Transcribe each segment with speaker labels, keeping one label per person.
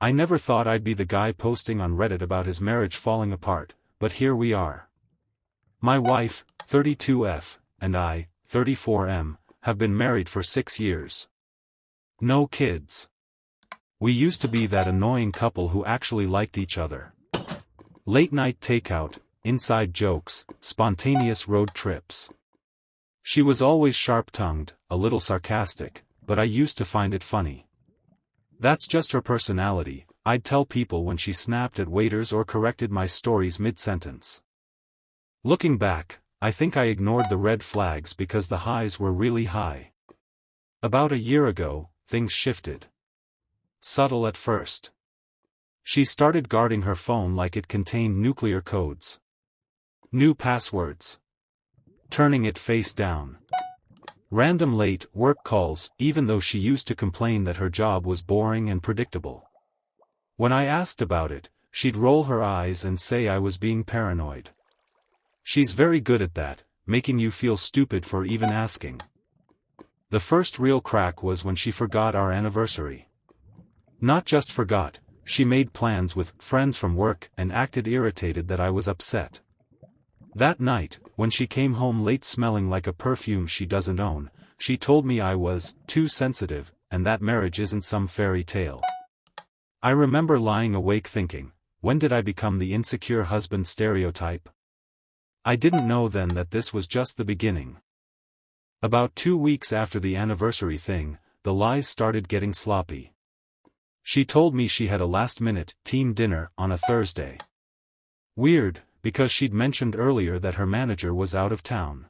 Speaker 1: I never thought I'd be the guy posting on Reddit about his marriage falling apart, but here we are. My wife, 32F, and I, 34M, have been married for 6 years. No kids. We used to be that annoying couple who actually liked each other. Late-night takeout, inside jokes, spontaneous road trips. She was always sharp-tongued, a little sarcastic, but I used to find it funny. That's just her personality. I'd tell people when she snapped at waiters or corrected my stories mid-sentence. Looking back, I think I ignored the red flags because the highs were really high. About a year ago, things shifted. Subtle at first. She started guarding her phone like it contained nuclear codes. New passwords. Turning it face down. Random late work calls, even though she used to complain that her job was boring and predictable. When I asked about it, she'd roll her eyes and say I was being paranoid. She's very good at that, making you feel stupid for even asking. The first real crack was when she forgot our anniversary. Not just forgot, she made plans with friends from work and acted irritated that I was upset. That night, when she came home late smelling like a perfume she doesn't own, she told me I was too sensitive and that marriage isn't some fairy tale. I remember lying awake thinking, when did I become the insecure husband stereotype? I didn't know then that this was just the beginning. About 2 weeks after the anniversary thing, the lies started getting sloppy. She told me she had a last-minute team dinner on a Thursday. Weird, because she'd mentioned earlier that her manager was out of town.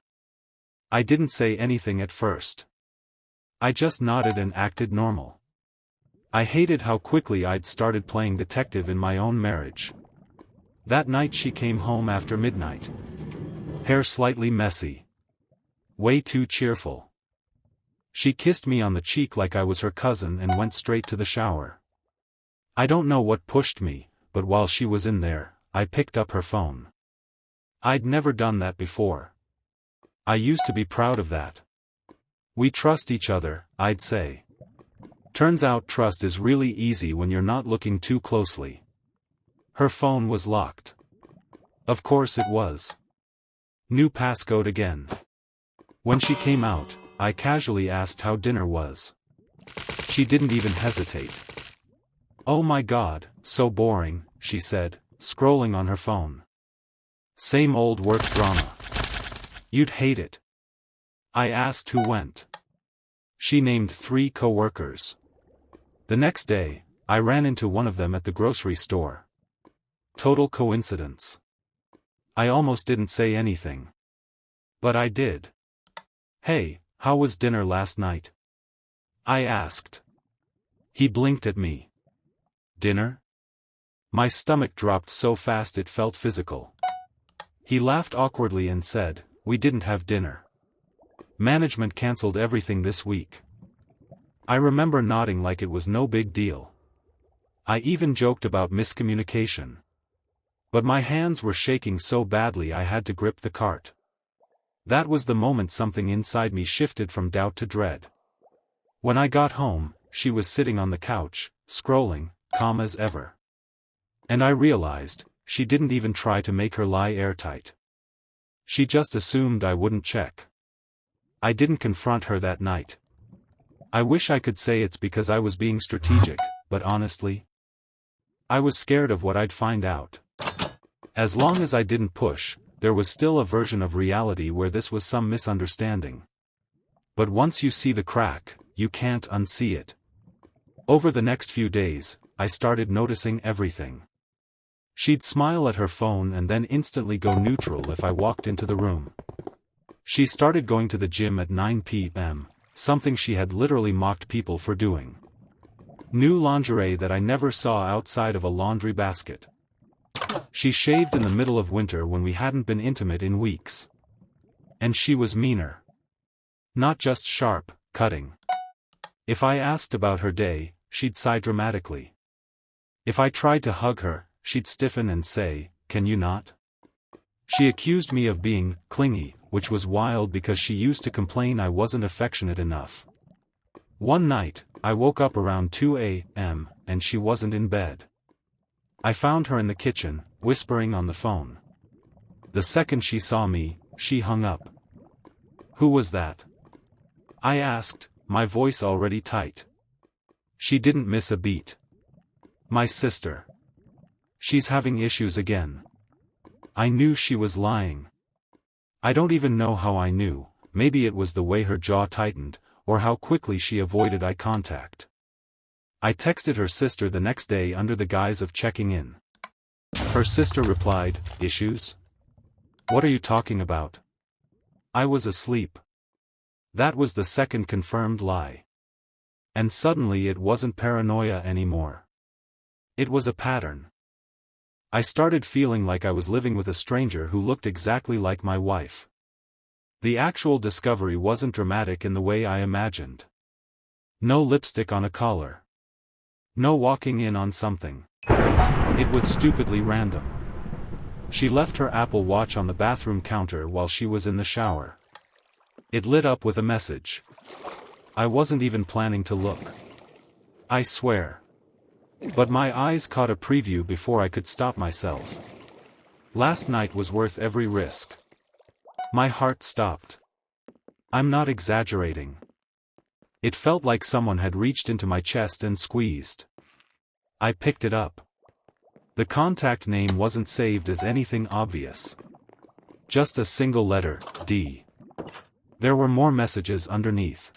Speaker 1: I didn't say anything at first. I just nodded and acted normal. I hated how quickly I'd started playing detective in my own marriage. That night she came home after midnight. Hair slightly messy. Way too cheerful. She kissed me on the cheek like I was her cousin and went straight to the shower. I don't know what pushed me, but while she was in there, I picked up her phone. I'd never done that before. I used to be proud of that. We trust each other, I'd say. Turns out trust is really easy when you're not looking too closely. Her phone was locked. Of course it was. New passcode again. When she came out, I casually asked how dinner was. She didn't even hesitate. "Oh my God, so boring," she said, scrolling on her phone. "Same old work drama. You'd hate it." I asked who went. She named 3 coworkers. The next day, I ran into one of them at the grocery store. Total coincidence. I almost didn't say anything. But I did. "Hey, how was dinner last night?" I asked. He blinked at me. "Dinner?" My stomach dropped so fast it felt physical. He laughed awkwardly and said, "We didn't have dinner. Management canceled everything this week." I remember nodding like it was no big deal. I even joked about miscommunication. But my hands were shaking so badly I had to grip the cart. That was the moment something inside me shifted from doubt to dread. When I got home, she was sitting on the couch, scrolling, calm as ever. And I realized, she didn't even try to make her lie airtight. She just assumed I wouldn't check. I didn't confront her that night. I wish I could say it's because I was being strategic, but honestly, I was scared of what I'd find out. As long as I didn't push, there was still a version of reality where this was some misunderstanding. But once you see the crack, you can't unsee it. Over the next few days, I started noticing everything. She'd smile at her phone and then instantly go neutral if I walked into the room. She started going to the gym at 9 p.m., something she had literally mocked people for doing. New lingerie that I never saw outside of a laundry basket. She shaved in the middle of winter when we hadn't been intimate in weeks. And she was meaner. Not just sharp, cutting. If I asked about her day, she'd sigh dramatically. If I tried to hug her, she'd stiffen and say, "Can you not?" She accused me of being clingy, which was wild because she used to complain I wasn't affectionate enough. One night, I woke up around 2 a.m., and she wasn't in bed. I found her in the kitchen, whispering on the phone. The second she saw me, she hung up. "Who was that?" I asked, my voice already tight. She didn't miss a beat. "My sister. She's having issues again." I knew she was lying. I don't even know how I knew, maybe it was the way her jaw tightened, or how quickly she avoided eye contact. I texted her sister the next day under the guise of checking in. Her sister replied, "Issues? What are you talking about?" I was asleep. That was the second confirmed lie. And suddenly it wasn't paranoia anymore. It was a pattern. I started feeling like I was living with a stranger who looked exactly like my wife. The actual discovery wasn't dramatic in the way I imagined. No lipstick on a collar. No walking in on something. It was stupidly random. She left her Apple Watch on the bathroom counter while she was in the shower. It lit up with a message. I wasn't even planning to look. I swear. But my eyes caught a preview before I could stop myself. Last night was worth every risk. My heart stopped. I'm not exaggerating. It felt like someone had reached into my chest and squeezed. I picked it up. The contact name wasn't saved as anything obvious. Just a single letter, D. There were more messages underneath.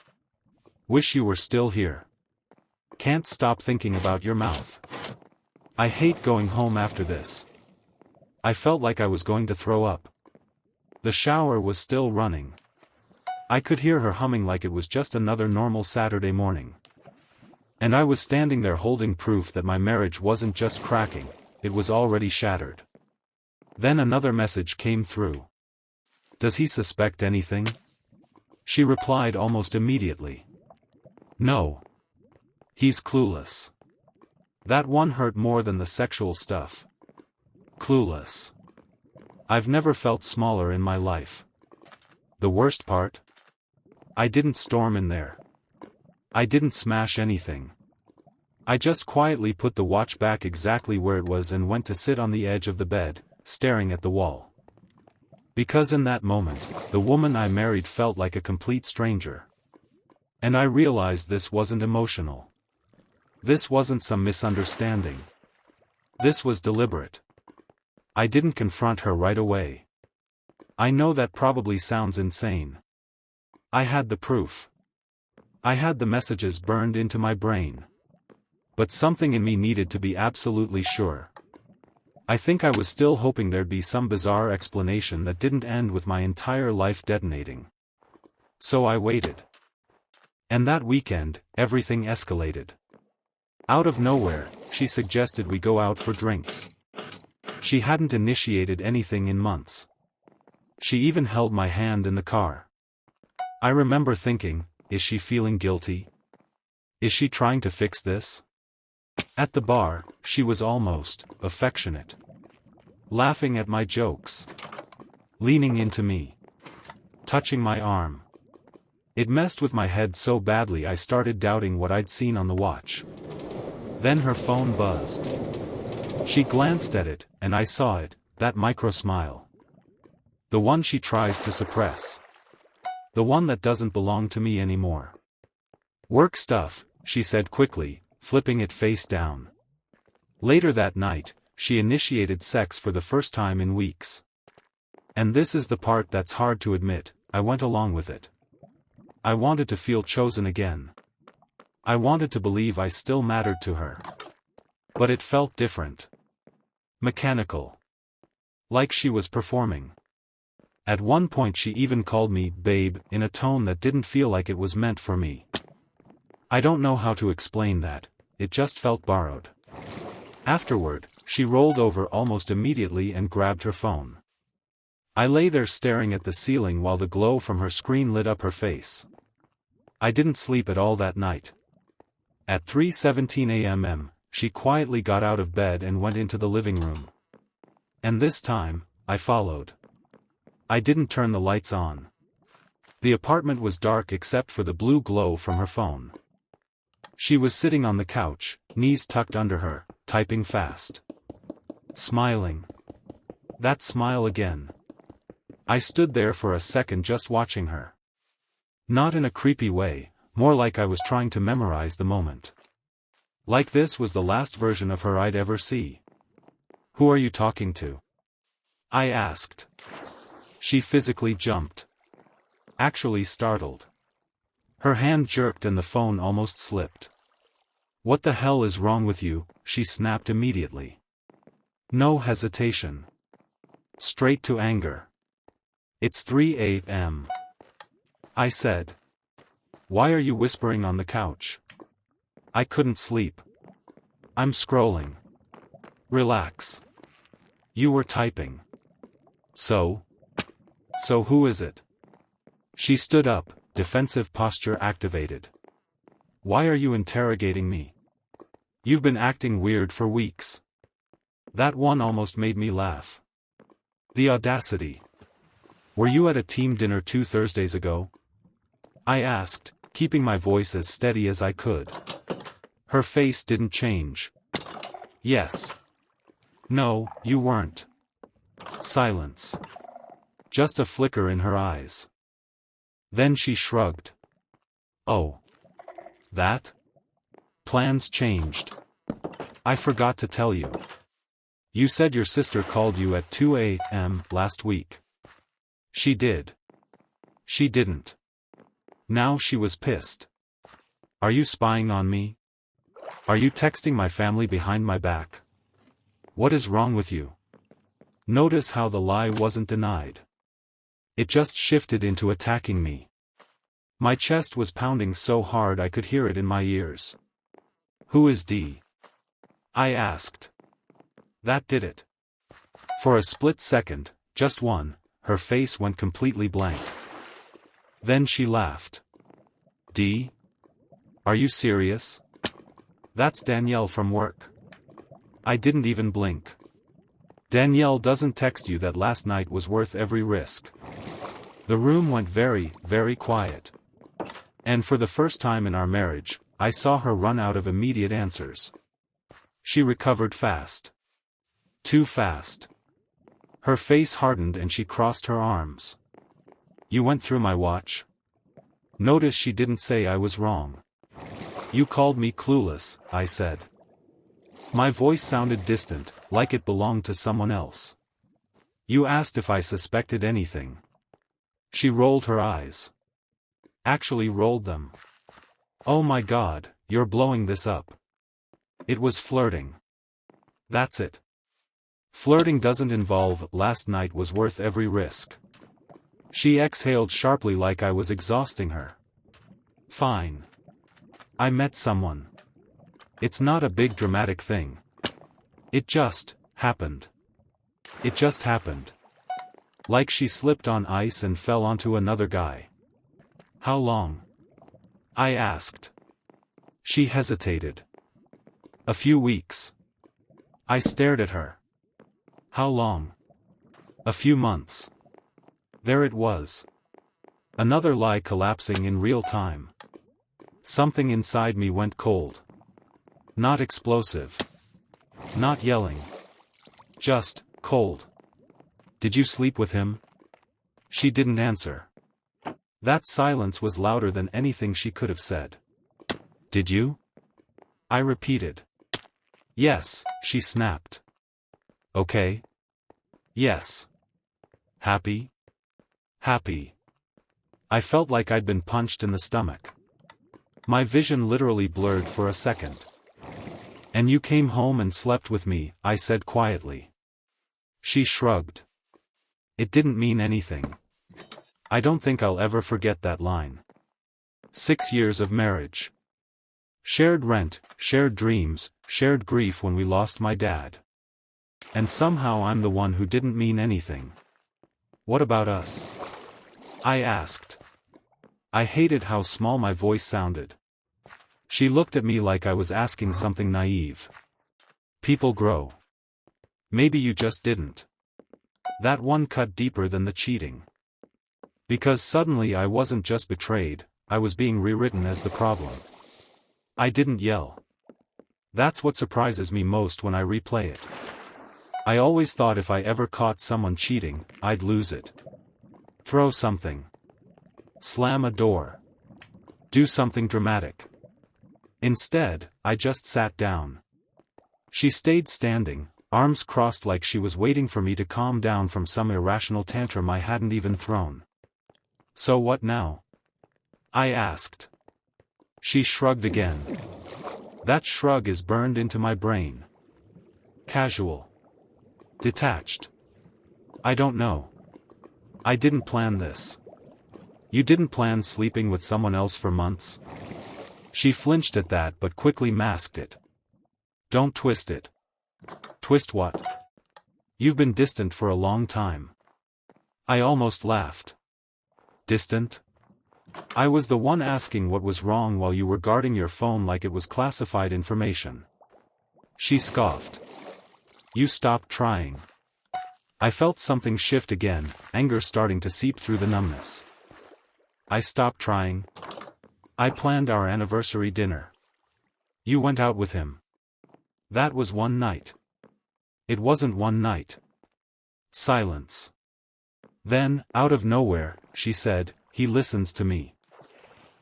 Speaker 1: "Wish you were still here. Can't stop thinking about your mouth. I hate going home after this." I felt like I was going to throw up. The shower was still running. I could hear her humming like it was just another normal Saturday morning. And I was standing there holding proof that my marriage wasn't just cracking, it was already shattered. Then another message came through. "Does he suspect anything?" She replied almost immediately. "No. He's clueless." That one hurt more than the sexual stuff. Clueless. I've never felt smaller in my life. The worst part? I didn't storm in there. I didn't smash anything. I just quietly put the watch back exactly where it was and went to sit on the edge of the bed, staring at the wall. Because in that moment, the woman I married felt like a complete stranger. And I realized this wasn't emotional. This wasn't some misunderstanding. This was deliberate. I didn't confront her right away. I know that probably sounds insane. I had the proof. I had the messages burned into my brain. But something in me needed to be absolutely sure. I think I was still hoping there'd be some bizarre explanation that didn't end with my entire life detonating. So I waited. And that weekend, everything escalated. Out of nowhere, she suggested we go out for drinks. She hadn't initiated anything in months. She even held my hand in the car. I remember thinking, is she feeling guilty? Is she trying to fix this? At the bar, she was almost affectionate. Laughing at my jokes. Leaning into me. Touching my arm. It messed with my head so badly I started doubting what I'd seen on the watch. Then her phone buzzed. She glanced at it, and I saw it, that micro smile. The one she tries to suppress. The one that doesn't belong to me anymore. "Work stuff," she said quickly, flipping it face down. Later that night, she initiated sex for the first time in weeks. And this is the part that's hard to admit, I went along with it. I wanted to feel chosen again. I wanted to believe I still mattered to her. But it felt different. Mechanical. Like she was performing. At one point she even called me babe in a tone that didn't feel like it was meant for me. I don't know how to explain that, it just felt borrowed. Afterward, she rolled over almost immediately and grabbed her phone. I lay there staring at the ceiling while the glow from her screen lit up her face. I didn't sleep at all that night. At 3:17 a.m., she quietly got out of bed and went into the living room. And this time, I followed. I didn't turn the lights on. The apartment was dark except for the blue glow from her phone. She was sitting on the couch, knees tucked under her, typing fast. Smiling. That smile again. I stood there for a second just watching her. Not in a creepy way, more like I was trying to memorize the moment. Like this was the last version of her I'd ever see. "Who are you talking to?" I asked. She physically jumped. Actually startled. Her hand jerked and the phone almost slipped. "What the hell is wrong with you?" she snapped immediately. No hesitation. Straight to anger. "It's 3 a.m. I said. "Why are you whispering on the couch?" "I couldn't sleep. I'm scrolling." "Relax. You were typing." So who is it?" She stood up, defensive posture activated. "Why are you interrogating me? You've been acting weird for weeks." That one almost made me laugh. The audacity. "Were you at a team dinner 2 Thursdays ago?" I asked, keeping my voice as steady as I could. Her face didn't change. "Yes." "No, you weren't." Silence. Just a flicker in her eyes. Then she shrugged. "Oh. That? Plans changed. I forgot to tell you. You said your sister called you at 2 a.m. last week." She did. She didn't. Now she was pissed. "Are you spying on me? Are you texting my family behind my back? What is wrong with you?" Notice how the lie wasn't denied. It just shifted into attacking me. My chest was pounding so hard I could hear it in my ears. "Who is D?" I asked. That did it. For a split second, just one, her face went completely blank. Then she laughed. "D? Are you serious? That's Danielle from work." I didn't even blink. "Danielle doesn't text you that last night was worth every risk." The room went very, very quiet. And for the first time in our marriage, I saw her run out of immediate answers. She recovered fast. Too fast. Her face hardened and she crossed her arms. "You went through my watch?" Notice she didn't say I was wrong. "You called me clueless," I said. My voice sounded distant, like it belonged to someone else. "You asked if I suspected anything." She rolled her eyes. Actually rolled them. "Oh my God, you're blowing this up." It was flirting. That's it. Flirting doesn't involve "last night was worth every risk." She exhaled sharply like I was exhausting her. "Fine. I met someone. It's not a big dramatic thing. It just happened. It just happened." Like she slipped on ice and fell onto another guy. "How long?" I asked. She hesitated. "A few weeks." I stared at her. "How long?" "A few months." There it was. Another lie collapsing in real time. Something inside me went cold. Not explosive. Not yelling. Just cold. "Did you sleep with him?" She didn't answer. That silence was louder than anything she could have said. "Did you?" I repeated. "Yes," she snapped. "Okay." "Yes." "Happy?" "Happy." I felt like I'd been punched in the stomach. My vision literally blurred for a second. "And you came home and slept with me," I said quietly. She shrugged. It didn't mean anything. I don't think I'll ever forget that line. 6 years of marriage. Shared rent, shared dreams, shared grief when we lost my dad. And somehow I'm the one who didn't mean anything. "What about us?" I asked. I hated how small my voice sounded. She looked at me like I was asking something naive. "People grow. Maybe you just didn't." That one cut deeper than the cheating. Because suddenly I wasn't just betrayed, I was being rewritten as the problem. I didn't yell. That's what surprises me most when I replay it. I always thought if I ever caught someone cheating, I'd lose it. Throw something. Slam a door. Do something dramatic. Instead, I just sat down. She stayed standing, arms crossed like she was waiting for me to calm down from some irrational tantrum I hadn't even thrown. So what now? I asked. She shrugged again. That shrug is burned into my brain. Casual. Detached. I don't know. I didn't plan this. You didn't plan sleeping with someone else for months? She flinched at that but quickly masked it. Don't twist it. Twist what? You've been distant for a long time. I almost laughed. Distant? I was the one asking what was wrong while you were guarding your phone like it was classified information. She scoffed. You stopped trying. I felt something shift again, anger starting to seep through the numbness. I stopped trying. I planned our anniversary dinner. You went out with him. That was one night. It wasn't one night. Silence. Then, out of nowhere, she said, he listens to me.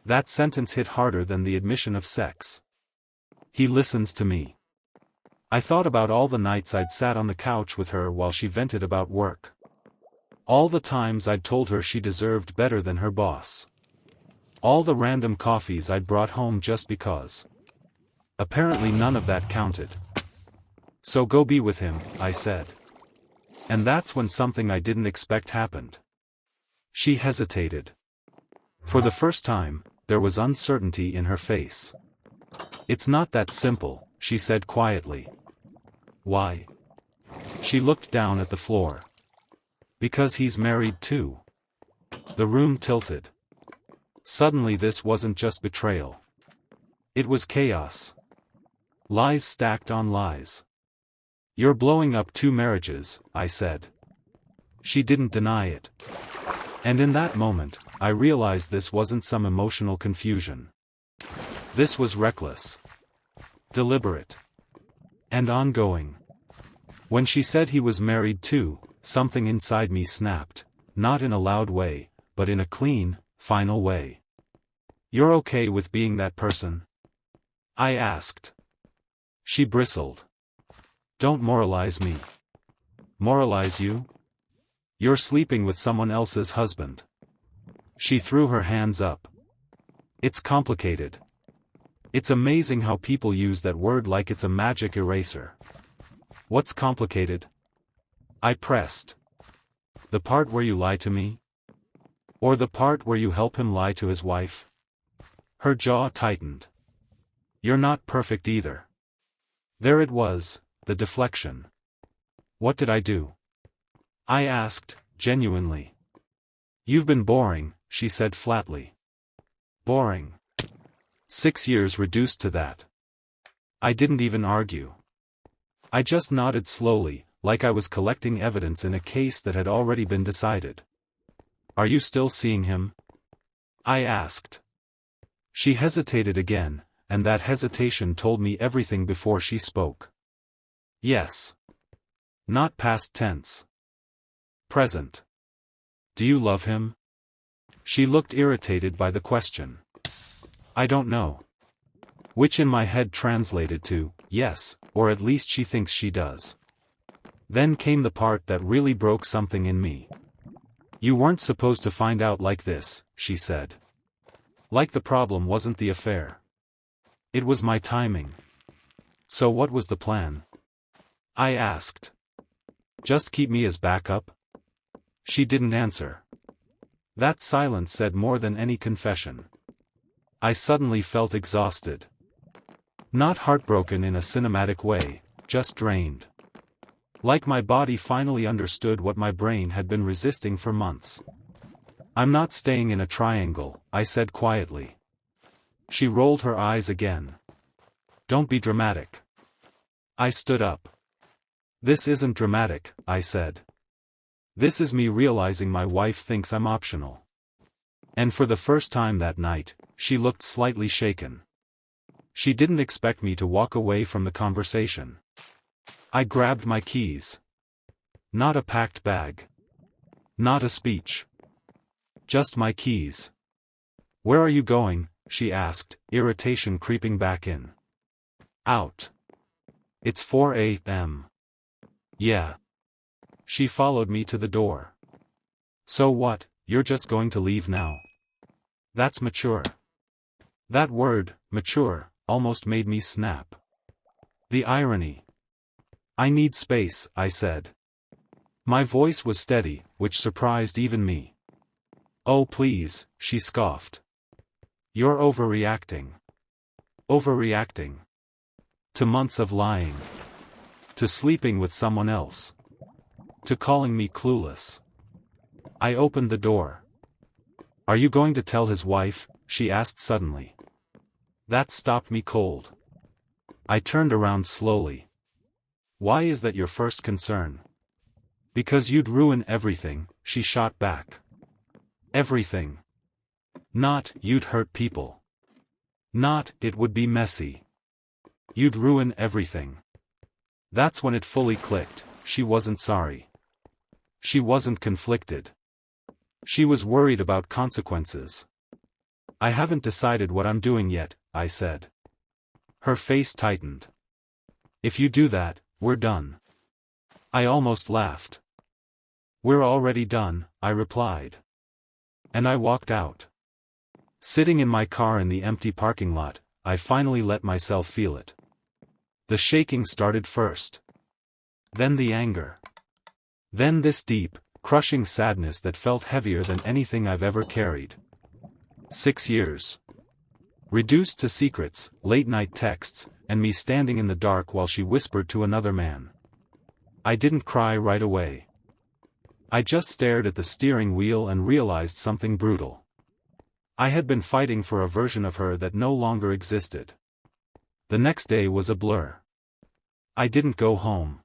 Speaker 1: That sentence hit harder than the admission of sex. He listens to me. I thought about all the nights I'd sat on the couch with her while she vented about work. All the times I'd told her she deserved better than her boss. All the random coffees I'd brought home just because. Apparently none of that counted. So go be with him, I said. And that's when something I didn't expect happened. She hesitated. For the first time, there was uncertainty in her face. It's not that simple, she said quietly. Why? She looked down at the floor. Because he's married too. The room tilted. Suddenly this wasn't just betrayal. It was chaos. Lies stacked on lies. You're blowing up 2 marriages, I said. She didn't deny it. And in that moment, I realized this wasn't some emotional confusion. This was reckless. Deliberate. And ongoing. When she said he was married too, something inside me snapped, not in a loud way, but in a clean, final way. You're okay with being that person? I asked. She bristled. Don't moralize me. Moralize you? You're sleeping with someone else's husband. She threw her hands up. It's complicated. It's amazing how people use that word like it's a magic eraser. What's complicated? I pressed. The part where you lie to me? Or the part where you help him lie to his wife? Her jaw tightened. You're not perfect either. There it was, the deflection. What did I do? I asked, genuinely. You've been boring, she said flatly. Boring. 6 years reduced to that. I didn't even argue. I just nodded slowly, like I was collecting evidence in a case that had already been decided. Are you still seeing him? I asked. She hesitated again, and that hesitation told me everything before she spoke. Yes. Not past tense. Present. Do you love him? She looked irritated by the question. I don't know. Which in my head translated to, yes, or at least she thinks she does. Then came the part that really broke something in me. You weren't supposed to find out like this, she said. Like the problem wasn't the affair. It was my timing. So what was the plan? I asked. Just keep me as backup? She didn't answer. That silence said more than any confession. I suddenly felt exhausted. Not heartbroken in a cinematic way, just drained. Like my body finally understood what my brain had been resisting for months. I'm not staying in a triangle, I said quietly. She rolled her eyes again. Don't be dramatic. I stood up. This isn't dramatic, I said. This is me realizing my wife thinks I'm optional. And for the first time that night, she looked slightly shaken. She didn't expect me to walk away from the conversation. I grabbed my keys. Not a packed bag. Not a speech. Just my keys. "Where are you going?" she asked, irritation creeping back in. "Out. It's 4 a.m. Yeah." She followed me to the door. "So what, you're just going to leave now? That's mature." That word, mature, almost made me snap. The irony. "I need space," I said. My voice was steady, which surprised even me. "Oh please," she scoffed. "You're overreacting." Overreacting. To months of lying. To sleeping with someone else. To calling me clueless. I opened the door. "Are you going to tell his wife?" she asked suddenly. That stopped me cold. I turned around slowly. "Why is that your first concern?" "Because you'd ruin everything," she shot back. "Everything. Not, you'd hurt people. Not, it would be messy. You'd ruin everything." That's when it fully clicked. She wasn't sorry. She wasn't conflicted. She was worried about consequences. "I haven't decided what I'm doing yet," I said. Her face tightened. "If you do that, we're done." I almost laughed. "We're already done," I replied. And I walked out. Sitting in my car in the empty parking lot, I finally let myself feel it. The shaking started first. Then the anger. Then this deep, crushing sadness that felt heavier than anything I've ever carried. 6 years. Reduced to secrets, late-night texts, and me standing in the dark while she whispered to another man. I didn't cry right away. I just stared at the steering wheel and realized something brutal. I had been fighting for a version of her that no longer existed. The next day was a blur. I didn't go home.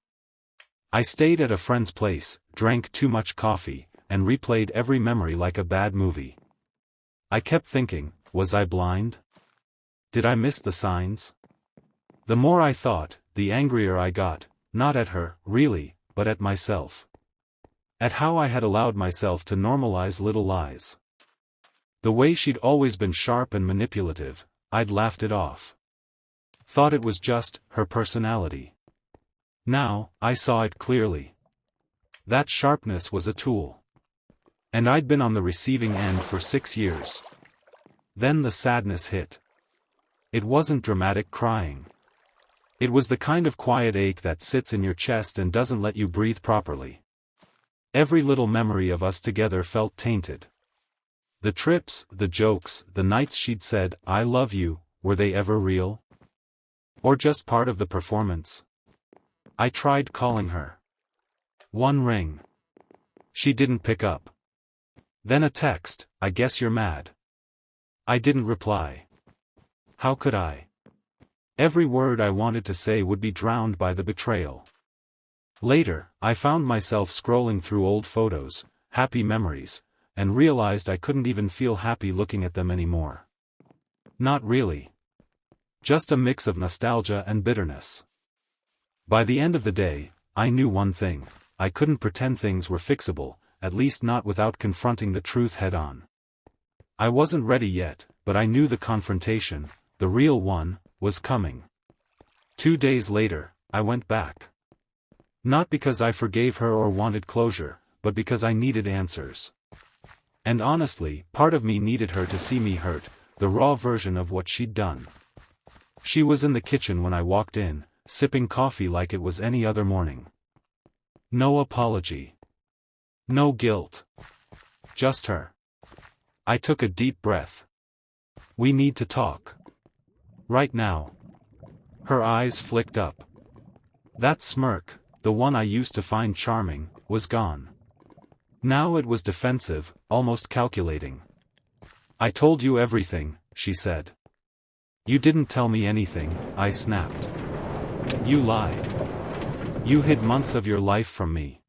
Speaker 1: I stayed at a friend's place, drank too much coffee, and replayed every memory like a bad movie. I kept thinking, was I blind? Did I miss the signs? The more I thought, the angrier I got, not at her, really, but at myself. At how I had allowed myself to normalize little lies. The way she'd always been sharp and manipulative, I'd laughed it off. Thought it was just her personality. Now, I saw it clearly. That sharpness was a tool. And I'd been on the receiving end for 6 years. Then the sadness hit. It wasn't dramatic crying. It was the kind of quiet ache that sits in your chest and doesn't let you breathe properly. Every little memory of us together felt tainted. The trips, the jokes, the nights she'd said, "I love you," were they ever real? Or just part of the performance? I tried calling her. One ring. She didn't pick up. Then a text, "I guess you're mad." I didn't reply. How could I? Every word I wanted to say would be drowned by the betrayal. Later, I found myself scrolling through old photos, happy memories, and realized I couldn't even feel happy looking at them anymore. Not really. Just a mix of nostalgia and bitterness. By the end of the day, I knew one thing: I couldn't pretend things were fixable, at least not without confronting the truth head-on. I wasn't ready yet, but I knew the confrontation, the real one, was coming. 2 days later, I went back. Not because I forgave her or wanted closure, but because I needed answers. And honestly, part of me needed her to see me hurt, the raw version of what she'd done. She was in the kitchen when I walked in, sipping coffee like it was any other morning. No apology. No guilt. Just her. I took a deep breath. "We need to talk. Right now." Her eyes flicked up. That smirk, the one I used to find charming, was gone. Now it was defensive, almost calculating. "I told you everything," she said. "You didn't tell me anything," I snapped. "You lied. You hid months of your life from me.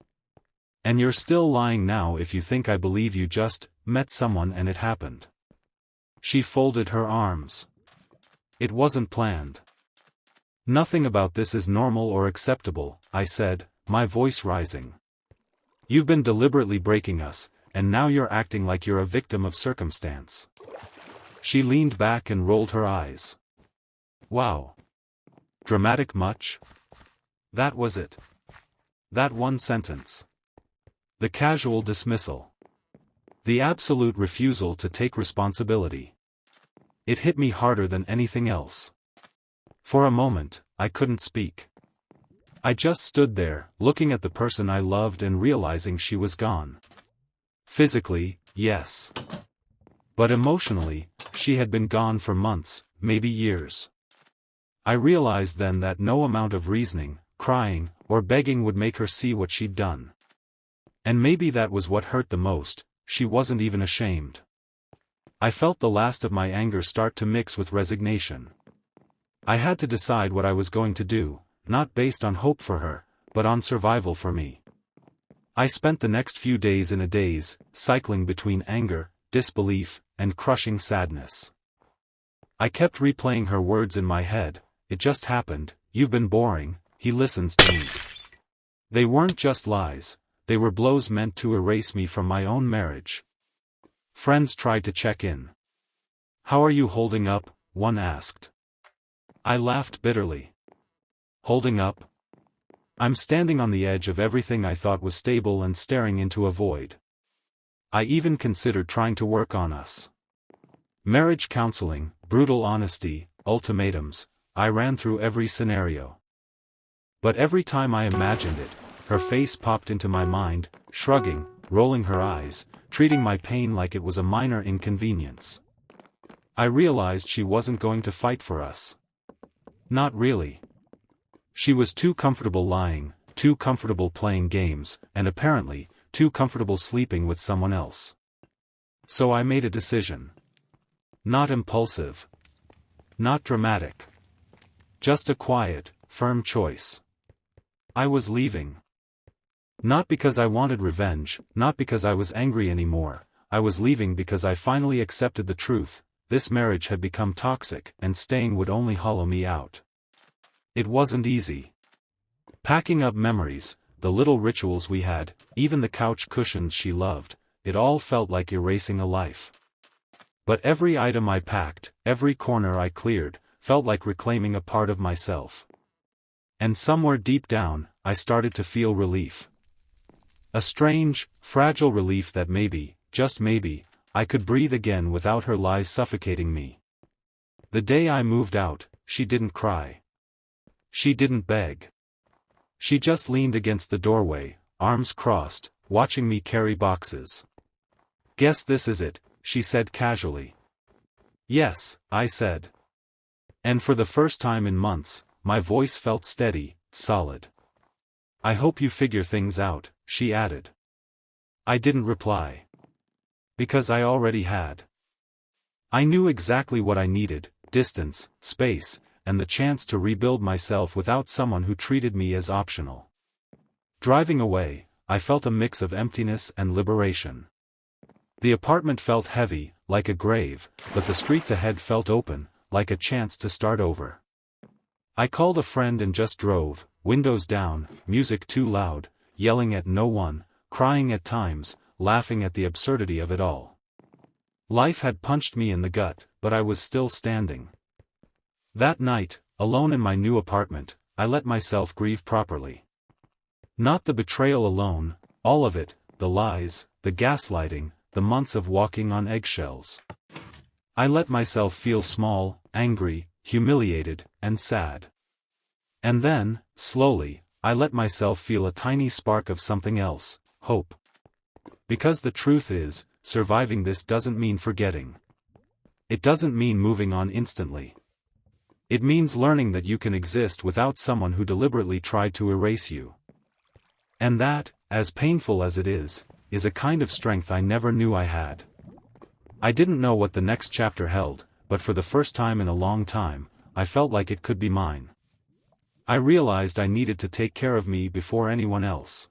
Speaker 1: And you're still lying now if you think I believe you just met someone and it happened." She folded her arms. It wasn't planned. Nothing about this is normal or acceptable, I said, my voice rising. You've been deliberately breaking us, and now you're acting like you're a victim of circumstance. She leaned back and rolled her eyes. Wow. Dramatic much? That was it. That one sentence. The casual dismissal. The absolute refusal to take responsibility. It hit me harder than anything else. For a moment, I couldn't speak. I just stood there, looking at the person I loved and realizing she was gone. Physically, yes. But emotionally, she had been gone for months, maybe years. I realized then that no amount of reasoning, crying, or begging would make her see what she'd done. And maybe that was what hurt the most, she wasn't even ashamed. I felt the last of my anger start to mix with resignation. I had to decide what I was going to do, not based on hope for her, but on survival for me. I spent the next few days in a daze, cycling between anger, disbelief, and crushing sadness. I kept replaying her words in my head. It just happened, you've been boring, he listens to me. They weren't just lies, they were blows meant to erase me from my own marriage. Friends tried to check in. How are you holding up? One asked. I laughed bitterly. Holding up? I'm standing on the edge of everything I thought was stable and staring into a void. I even considered trying to work on us. Marriage counseling, brutal honesty, ultimatums, I ran through every scenario. But every time I imagined it, her face popped into my mind, shrugging, rolling her eyes, treating my pain like it was a minor inconvenience. I realized she wasn't going to fight for us. Not really. She was too comfortable lying, too comfortable playing games, and apparently, too comfortable sleeping with someone else. So I made a decision. Not impulsive. Not dramatic. Just a quiet, firm choice. I was leaving. Not because I wanted revenge, not because I was angry anymore, I was leaving because I finally accepted the truth, this marriage had become toxic, and staying would only hollow me out. It wasn't easy. Packing up memories, the little rituals we had, even the couch cushions she loved, it all felt like erasing a life. But every item I packed, every corner I cleared, felt like reclaiming a part of myself. And somewhere deep down, I started to feel relief. A strange, fragile relief that maybe, just maybe, I could breathe again without her lies suffocating me. The day I moved out, she didn't cry. She didn't beg. She just leaned against the doorway, arms crossed, watching me carry boxes. Guess this is it, she said casually. Yes, I said. And for the first time in months, my voice felt steady, solid. I hope you figure things out, she added. I didn't reply. Because I already had. I knew exactly what I needed, distance, space, and the chance to rebuild myself without someone who treated me as optional. Driving away, I felt a mix of emptiness and liberation. The apartment felt heavy, like a grave, but the streets ahead felt open, like a chance to start over. I called a friend and just drove, windows down, music too loud, yelling at no one, crying at times, laughing at the absurdity of it all. Life had punched me in the gut, but I was still standing. That night, alone in my new apartment, I let myself grieve properly. Not the betrayal alone, all of it, the lies, the gaslighting, the months of walking on eggshells. I let myself feel small, angry, humiliated, and sad. And then, slowly, I let myself feel a tiny spark of something else, hope. Because the truth is, surviving this doesn't mean forgetting. It doesn't mean moving on instantly. It means learning that you can exist without someone who deliberately tried to erase you. And that, as painful as it is a kind of strength I never knew I had. I didn't know what the next chapter held, but for the first time in a long time, I felt like it could be mine. I realized I needed to take care of me before anyone else.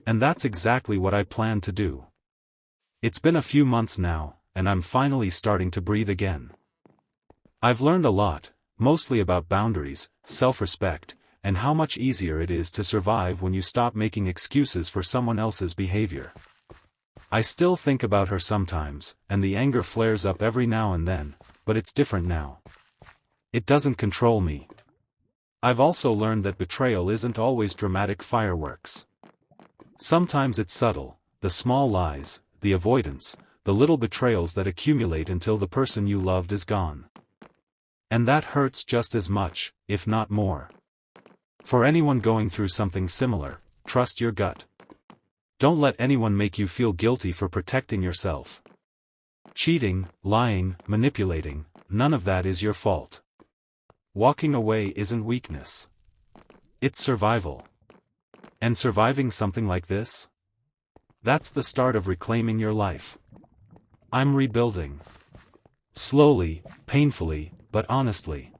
Speaker 1: And that's exactly what I planned to do. It's been a few months now, and I'm finally starting to breathe again. I've learned a lot, mostly about boundaries, self-respect, and how much easier it is to survive when you stop making excuses for someone else's behavior. I still think about her sometimes, and the anger flares up every now and then, but it's different now. It doesn't control me. I've also learned that betrayal isn't always dramatic fireworks. Sometimes it's subtle, the small lies, the avoidance, the little betrayals that accumulate until the person you loved is gone. And that hurts just as much, if not more. For anyone going through something similar, trust your gut. Don't let anyone make you feel guilty for protecting yourself. Cheating, lying, manipulating, none of that is your fault. Walking away isn't weakness. It's survival. And surviving something like this? That's the start of reclaiming your life. I'm rebuilding. Slowly, painfully, but honestly.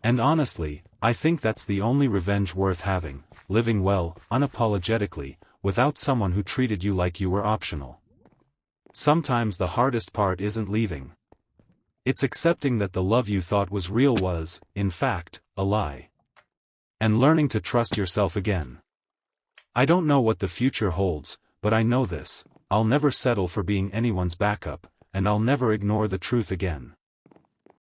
Speaker 1: And honestly, I think that's the only revenge worth having, living well, unapologetically, without someone who treated you like you were optional. Sometimes the hardest part isn't leaving. It's accepting that the love you thought was real was, in fact, a lie. And learning to trust yourself again. I don't know what the future holds, but I know this: I'll never settle for being anyone's backup, and I'll never ignore the truth again.